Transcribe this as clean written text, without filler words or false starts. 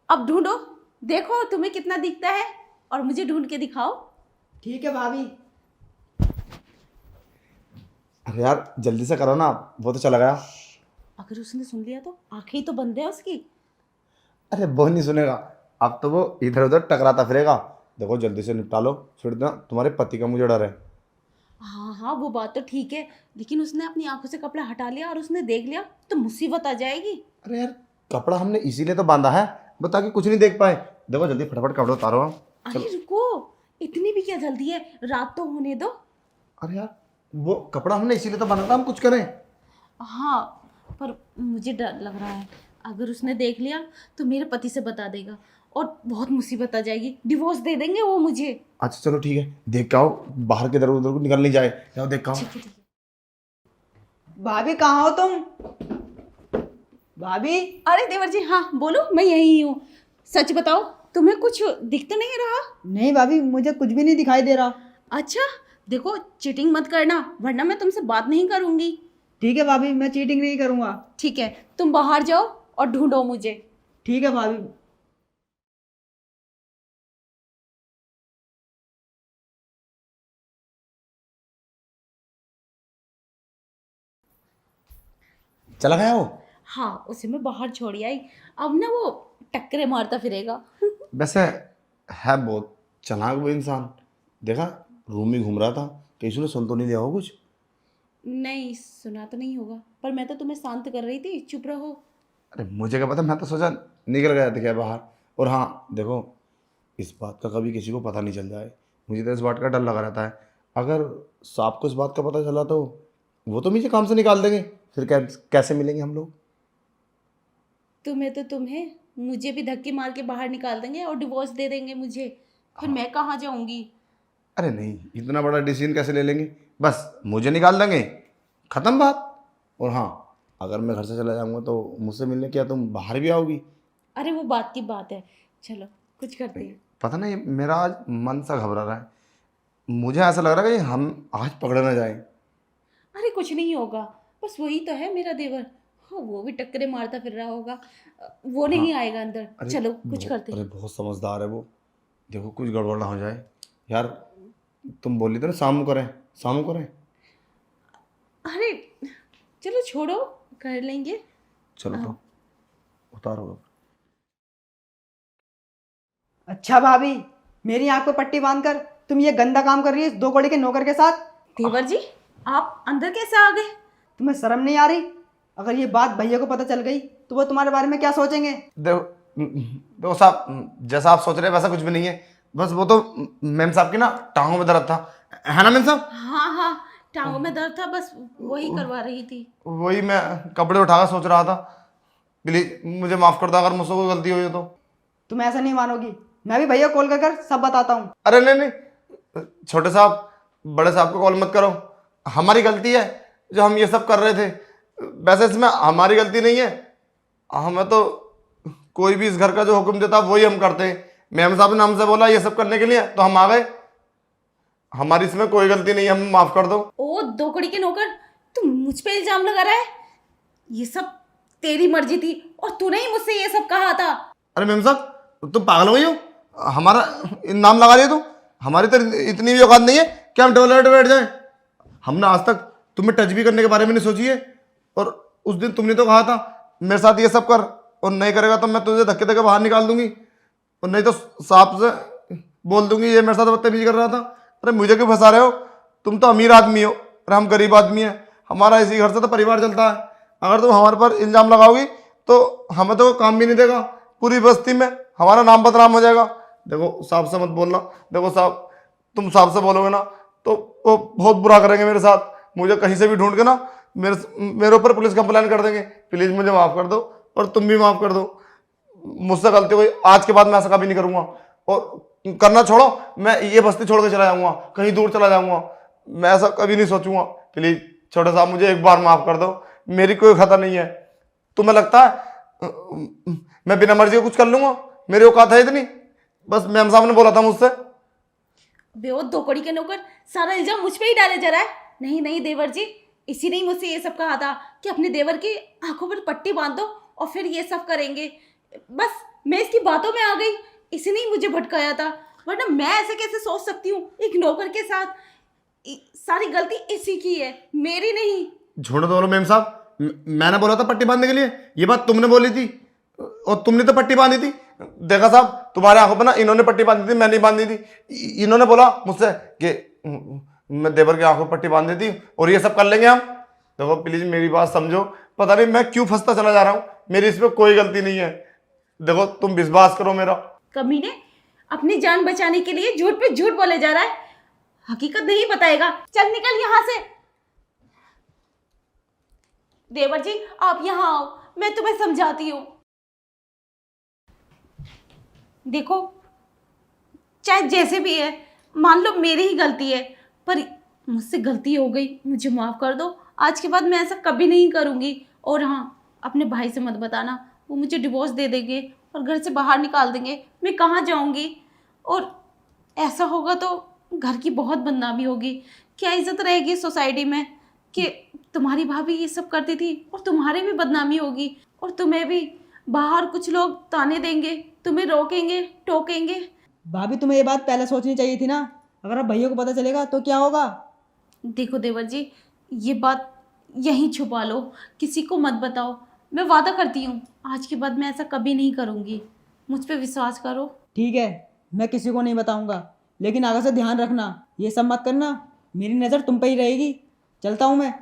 अब ढूंढो, देखो तुम्हें कितना दिखता है और मुझे ढूंढ के दिखाओ। ठीक है भाभी। अरे यार जल्दी से करो ना, वो तो चला गया। अगर उसने सुन लिया तो आंखें ही तो बंद है उसकी। अरे वो नहीं सुनेगा, अब तो वो इधर उधर टकराता फिरेगा। देखो जल्दी से निपटा लो, फिर ना तुम्हारे पति का मुझे डर है। हाँ हाँ, वो बात तो ठीक है, लेकिन उसने अपनी आंखों से कपड़ा हटा लिया और उसने देख लिया तो मुसीबत आ जाएगी। अरे यार कपड़ा हमने इसीलिए तो बांधा है, वो ताकि कुछ नहीं देख पाए। देखो जल्दी फटाफट कपड़ा उतारो आप। अरे रुको, इतनी भी क्या जल्दी है, रात तो होने दो। अरे यार वो कपड़ा हमने इसीलिए तो बांधा था, हम कुछ करें। हाँ, पर मुझे डर लग रहा है, अगर उसने देख लिया तो मेरे पति से बता देगा और बहुत मुसीबत आ जाएगी, डिवोर्स दे देंगे वो मुझे। अच्छा चलो ठीक है, देख के आओ बाहर के इधर उधर को निकल नहीं जाए। जाओ देख के आओ। ठीक है ठीक है। भाभी कहाँ हो तुम? भाभी। अरे देवर जी, हाँ बोलो, मैं यही हूँ। सच बताओ, तुम्हें कुछ दिख तो नहीं रहा? नहीं भाभी, मुझे कुछ भी नहीं दिखाई दे रहा। अच्छा देखो, चीटिंग मत करना वरना मैं तुमसे बात नहीं करूंगी। ठीक है भाभी, मैं चीटिंग नहीं करूँगा। ठीक है, तुम बाहर जाओ और ढूंढो मुझे। ठीक है भाभी। चला गया वो? हाँ, उसे मैं बाहर छोड़ आई, अब ना वो टक्करे मारता फिरेगा। वैसे है बहुत चालाक वो इंसान। देखा रूम में घूम रहा था, किसी ने सुन तो नहीं लिया हो कुछ? नहीं सुना तो नहीं होगा, पर मैं तो तुम्हें शांत कर रही थी, चुप रहो। अरे मुझे क्या पता, मैं तो सोचा निकल गया दिखा बाहर। और हाँ देखो, इस बात का कभी किसी को पता नहीं चल जाए, मुझे तो इस बात का डर लगा रहता है। अगर सांप को इस बात का पता चला तो वो तो मुझे काम से निकाल देंगे, फिर कैसे मिलेंगे हम लोग? तुम्हें मुझे भी धक्के मार के बाहर निकाल देंगे और डिवोर्स दे देंगे मुझे, फिर मैं कहाँ जाऊंगी? अरे नहीं, इतना बड़ा डिसीजन कैसे ले लेंगे? बस मुझे निकाल देंगे, ख़त्म बात। और हाँ, अगर मैं घर से चला जाऊंगा तो मुझसे मिलने क्या तुम बाहर भी आओगी? अरे वो बात की बात है, चलो कुछ करते हैं। पता नहीं मेरा आज मन सा घबरा रहा है, मुझे ऐसा लग रहा है कि हम आज पकड़े ना जाए। अरे कुछ नहीं होगा, बस वही तो है मेरा देवर। हाँ, वो भी टक्करे मारता फिर रहा होगा, वो हाँ। नहीं आएगा अंदर। अरे चलो कुछ करते अरे हैं। बहुत समझदार है वो। देखो कुछ गड़बड़ ना हो जाए यार। तुम बोली थी ना शाम को करें, शाम को करें। अरे चलो छोड़ो, कर लेंगे। चलो तो हाँ। उतारो अब। अच्छा भाभी, मेरी आंख पे पट्टी बांधकर तुम ये गंदा काम कर रही है इस दो कौड़ी के नौकर के साथ? देवर जी, आप अंदर कैसे आ गए? तुम्हें शर्म नहीं आ रही? अगर ये बात भैया को पता चल गई तो वो तुम्हारे बारे में क्या सोचेंगे? देखो साहब, जैसा आप सोच रहे हैं वैसा कुछ भी नहीं है। बस वो तो मैम साहब की ना टांगों में दर्द था, है ना मैम साहब? हाँ हाँ, टांगों में दर्द था, बस वही करवा रही थी। वही मैं कपड़े उठाकर सोच रहा था। प्लीज मुझे माफ़ कर दो अगर मुझसे कोई गलती हुई हो तो। तुम ऐसा नहीं मानोगी, मैं भी भैया कॉल कर सब बताता हूँ। अरे नहीं नहीं, छोटे साहब बड़े साहब को कॉल मत करो, हमारी गलती है जो हम ये सब कर रहे थे। वैसे इसमें हमारी गलती नहीं है, हमें तो कोई भी इस घर का जो हुक्म देता वही हम करते हैं। मैम साहब ने हमसे बोला ये सब करने के लिए तो हम आ गए, हमारी इसमें कोई गलती नहीं है, हम माफ़ कर दो। ओ दो कड़ी के नौकर, तुम मुझ पे इल्जाम लगा रहा है? ये सब तेरी मर्जी थी और तूने ही मुझसे ये सब कहा था। अरे मैम साहब तुम पागल हो गई हो, हमारा नाम लगा दिया तुम। हमारी तो इतनी भी औकात नहीं है कि हम टॉयलेट बैठ जाएं। हमने आज तक तुम्हें टच भी करने के बारे में नहीं सोची है। और उस दिन तुमने तो कहा था मेरे साथ ये सब कर, और नहीं करेगा तो मैं तुझे धक्के धक्के बाहर निकाल दूंगी, और नहीं तो साहब से बोल दूंगी ये मेरे साथ बदतमीजी कर रहा था। अरे मुझे क्यों फंसा रहे हो? तुम तो अमीर आदमी हो और हम गरीब आदमी हैं, हमारा इसी घर से तो परिवार चलता है। अगर तुम हमारे पर इल्ज़ाम लगाओगी तो हमें तो काम भी नहीं देगा, पूरी बस्ती में हमारा नाम बदनाम हो जाएगा। देखो साहब से मत बोलना, देखो साहब तुम साहब से बोलोगे ना तो वो बहुत बुरा करेंगे मेरे साथ, मुझे कहीं से भी ढूंढ के ना मेरे ऊपर पुलिस कंप्लेन कर देंगे। प्लीज़ मुझे माफ़ कर दो और तुम भी माफ़ कर दो, मुझसे गलती हुई, आज के बाद मैं ऐसा कभी नहीं करूँगा। और करना छोड़ो, मैं ये बस्ती छोड़ के चला जाऊँगा, कहीं दूर चला जाऊँगा, मैं ऐसा कभी नहीं सोचूंगा। प्लीज़ छोटे साहब मुझे एक बार माफ़ कर दो, मेरी कोई खता नहीं है। तुम्हें लगता है मैं बिना मर्जी के कुछ कर लूँगा? मेरी औकात है इतनी? बस मैम साहब ने बोला था मुझसे। बेवत दो कड़ी के नौकर, सारा इल्जाम मुझ पे ही डाले जा रहा है। नहीं नहीं देवर जी, इसी ने ही मुझसे ये सब कहा था कि अपने देवर की आंखों पर पट्टी बांध दो और फिर ये सब करेंगे। बस मैं इसकी बातों में आ गई, इसने ही मुझे भटकाया था, वरना मैं ऐसे कैसे सोच सकती हूँ एक नौकर के साथ। सारी गलती इसी की है, मेरी नहीं। झूठ बोलो मेम साहब, मैंने बोला था पट्टी बांधने के लिए, ये बात तुमने बोली थी और तुमने तो पट्टी बांधी थी। देखा साहब, तुम्हारे आंखों पर ना इन्होंने पट्टी बांधी थी, मैं नहीं बांधी थी। इन्होंने बोला मुझसे कि मैं देवर की आंखों पर पट्टी बांध दी थी और ये सब कर लेंगे हम। देखो प्लीज मेरी बात समझो, पता नहीं मैं क्यों फंसता चला जा रहा हूँ, मेरी इसमें कोई गलती नहीं है। देखो तुम विश्वास करो मेरा। कमीने, अपनी जान बचाने के लिए झूठ पे झूठ बोले जा रहा है, हकीकत नहीं बताएगा। चल निकल यहाँ से। देवर जी आप यहाँ आओ, मैं तुम्हें समझाती हूँ। देखो चाहे जैसे भी है, मान लो मेरी ही गलती है, पर मुझसे गलती हो गई, मुझे माफ़ कर दो। आज के बाद मैं ऐसा कभी नहीं करूँगी। और हाँ, अपने भाई से मत बताना, वो मुझे डिवोर्स दे देंगे और घर से बाहर निकाल देंगे। मैं कहाँ जाऊँगी? और ऐसा होगा तो घर की बहुत बदनामी होगी। क्या इज्जत रहेगी सोसाइटी में कि तुम्हारी भाभी ये सब करती थी, और तुम्हारी भी बदनामी होगी और तुम्हें भी बाहर कुछ लोग ताने देंगे, तुम्हें रोकेंगे टोकेंगे। भाभी तुम्हें ये बात पहले सोचनी चाहिए थी ना, अगर अब भैया को पता चलेगा तो क्या होगा। देखो देवर जी, ये बात यहीं छुपा लो, किसी को मत बताओ। मैं वादा करती हूँ आज के बाद मैं ऐसा कभी नहीं करूँगी, मुझ पे विश्वास करो। ठीक है, मैं किसी को नहीं बताऊंगा, लेकिन आगे से ध्यान रखना, ये सब मत करना, मेरी नज़र तुम पे ही रहेगी। चलता हूँ मैं।